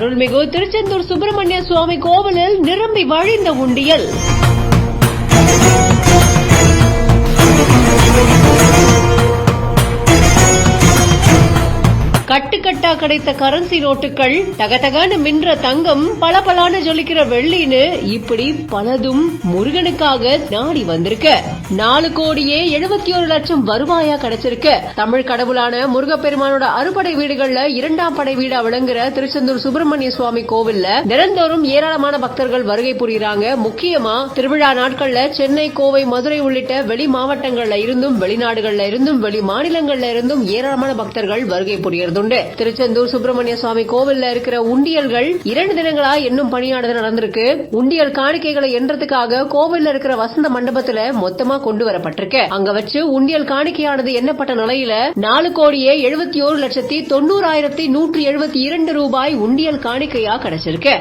அருள்மிகு திருச்செந்தூர் சுப்பிரமணிய சுவாமி கோவிலில் நிரம்பி வழிந்த உண்டியல். கட்டுக்கட்டா கிடைத்த கரன்சி நோட்டுகள், தகதகான மின்ற தங்கம், பளபளன்னு ஜொலிக்கிற வெள்ளின்னு இப்படி பலதும் முருகனுக்காக நாடி வந்திருக்கு. 4,71,00,000 வருவாயா கிடைச்சிருக்கு. தமிழ் கடவுளான முருகப்பெருமானோட அறுபடை வீடுகள்ல 2ஆம் படை வீடா விளங்குற திருச்செந்தூர் சுப்பிரமணிய சுவாமி கோவில்ல தினந்தோறும் ஏராளமான பக்தர்கள் வருகை புரியுறாங்க. முக்கியமா திருவிழா நாட்கள்ல சென்னை, கோவை, மதுரை உள்ளிட்ட வெளி மாவட்டங்கள்ல இருந்தும், வெளிநாடுகள்ல இருந்தும், வெளி மாநிலங்கள்ல இருந்தும் ஏராளமான பக்தர்கள் வருகை புரியுறது. திருச்செந்தூர் சுப்பிரமணிய சுவாமி கோவில்ல இருக்கிற உண்டியல்கள் 2 தினங்களா இன்னும் பணியானது நடந்திருக்கு. உண்டியல் காணிக்கைகளை எண்றதுக்காக கோவில்ல இருக்கிற வசந்த மண்டபத்துல மொத்தமா கொண்டு வரப்பட்டிருக்கு. அங்க வச்சு உண்டியல் காணிக்கையானது எண்ணப்பட்ட நிலையில 4,71,90,172 ரூபாய் உண்டியல் காணிக்கையா கிடைச்சிருக்கு.